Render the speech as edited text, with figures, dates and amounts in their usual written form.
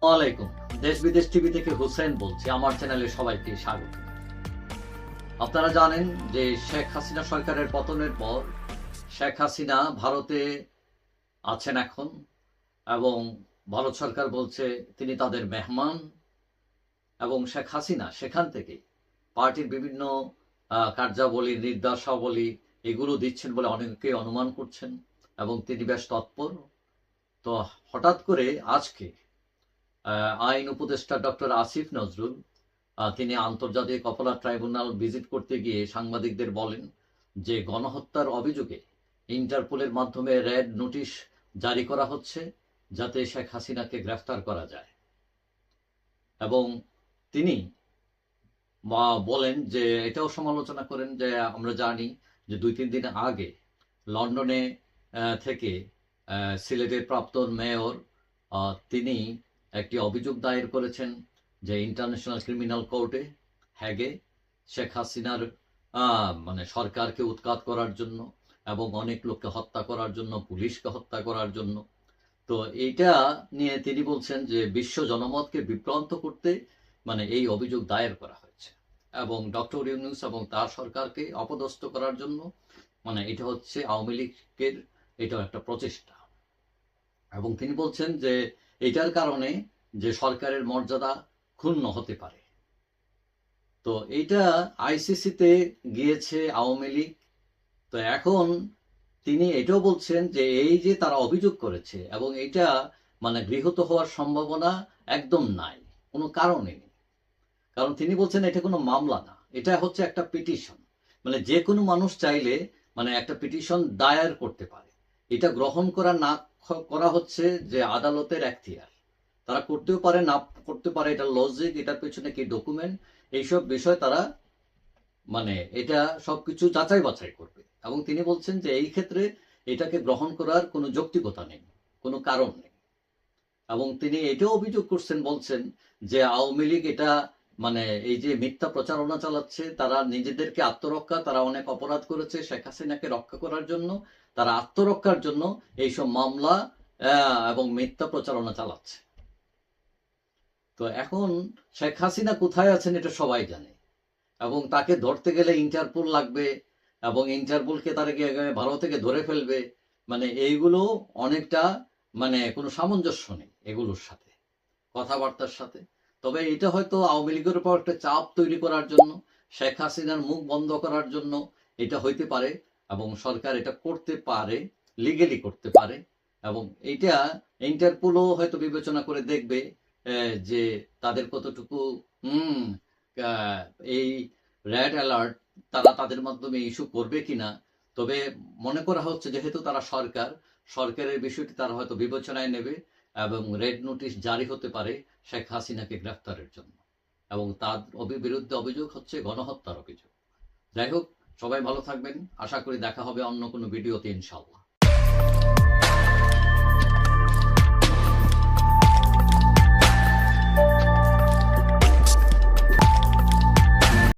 ওয়ালাইকুম। দেশ বিদেশ টিভি থেকে হুসেন বলছি। আমার চ্যানেলে সবাইকে স্বাগত। আপনারা জানেন যে শেখ হাসিনা সরকারের পতনের পর শেখ হাসিনা ভারতে আছেন এখন, এবং ভারত সরকার বলছে তিনি তাদের মেহমান, এবং শেখ হাসিনা সেখান থেকে পার্টির বিভিন্ন কার্যাবলী, নির্দেশাবলী এগুলো দিচ্ছেন বলে অনেকেই অনুমান করছেন, এবং তিনি বেশ তৎপর। তো হঠাৎ করে আজকে আইন উপদেষ্টা ডক্টর আসিফ নজরুল তিনি আন্তর্জাতিক অপরাধ ট্রাইব্যুনাল ভিজিট করতে গিয়ে সাংবাদিকদের বলেন যে গণহত্যার অভিযোগে ইন্টারপোলের মাধ্যমে রেড নোটিশ জারি করা হচ্ছে যাতে শেখ হাসিনাকে গ্রেফতার করা যায়। এবং তিনি বলেন যে এটাও সমালোচনা করেন যে আমরা জানি যে 2-3 দিন আগে লন্ডনে থেকে সিলেটের প্রাক্তন মেয়র তিনি একটি অভিযোগ দায়ের করেছেন যে ইন্টারন্যাশনাল ক্রিমিনাল কোর্টে হ্যাগে শেখ হাসিনার মানে সরকারকে উৎখাত করার জন্য এবং অনেক লোককে হত্যা করার জন্য, পুলিশকে হত্যা করার জন্য। তো এইটা নিয়ে তিনি বলছেন যে বিশ্ব জনমতকে বিভ্রান্ত করতে মানে এই অভিযোগ দায়ের করা হয়েছে, এবং ডক্টর ইউনূস এবং তার সরকারকে অপদস্থ করার জন্য মানে এটা হচ্ছে আওয়ামী লীগের এটাও একটা প্রচেষ্টা। এবং তিনি বলছেন যে এটার কারণে যে সরকারের মর্যাদা ক্ষুণ্ণ হতে পারে। তো এইটা আইসিসিতে গিয়েছে আওয়ামী লীগ। তো এখন তিনি এটাও বলছেন যে এই যে তারা অভিযোগ করেছে এবং এটা মানে গৃহীত হওয়ার সম্ভাবনা একদম নাই, কোনো কারণে নেই। কারণ তিনি বলছেন এটা কোনো মামলা না, এটা হচ্ছে একটা পিটিশন। মানে যে কোনো মানুষ চাইলে মানে একটা পিটিশন দায়ের করতে পারে। এটা গ্রহণ করা না করা হচ্ছে যে আদালতের এখতিয়ার। তারা করতেও পারে, না করতে পারে, এটা লজিক, এটার পেছনে কি ডকুমেন্ট, এইসব বিষয় তারা মানে এটা সবকিছু যাচাই বাছাই করবে। এবং তিনি বলছেন যে এই ক্ষেত্রে এটাকে গ্রহণ করার কোনো যৌক্তিকতা নেই, কোনো কারণ নেই। এবং তিনি এটাও অভিযোগ করছেন, বলছেন যে আওয়ামী লীগ এটা মানে এই যে মিথ্যা প্রচারণা চালাচ্ছে, তারা নিজেদেরকে আত্মরক্ষা, তারা অনেক অপরাধ করেছে শেখ হাসিনাকে রক্ষা করার জন্য, তারা আত্মরক্ষার জন্য এইসব মামলা এবং মিথ্যা প্রচারণা চালাচ্ছে। তো এখন শেখ হাসিনা কোথায় আছেন এটা সবাই জানে, এবং তাকে ধরতে গেলে ইন্টারপোল লাগবে, এবং ইন্টারপোলকে তারা গিয়ে ভারত থেকে ধরে ফেলবে। মানে এইগুলো অনেকটা মানে কোনো সামঞ্জস্য নেই এগুলোর সাথে, কথাবার্তার সাথে। তবে এটা হয়তো আওয়ামী লীগের উপর একটা চাপ তৈরি করার জন্য, শেখ হাসিনার মুখ বন্ধ করার জন্য এটা হইতে পারে, এবং সরকার এটা করতে পারে, লিগেলি করতে পারে। এবং এইটা ইন্টারপোলও হয়তো বিবেচনা করে দেখবে যে তাদের কতটুকু এই রেড অ্যালার্ট তারা তাদের মাধ্যমে ইস্যু করবে কিনা। তবে মনে করা হচ্ছে যেহেতু তারা সরকারের বিষয়টি তারা হয়তো বিবেচনায় নেবে, এবং রেড নোটিশ জারি হতে পারে শেখ হাসিনাকে গ্রেফতারের জন্য। এবং তার বিরুদ্ধে অভিযোগ হচ্ছে গণহত্যার অভিযোগ। যাই হোক, সবাই ভালো থাকবেন। আশা করি দেখা হবে অন্য কোনো ভিডিওতে ইনশাআল্লাহ।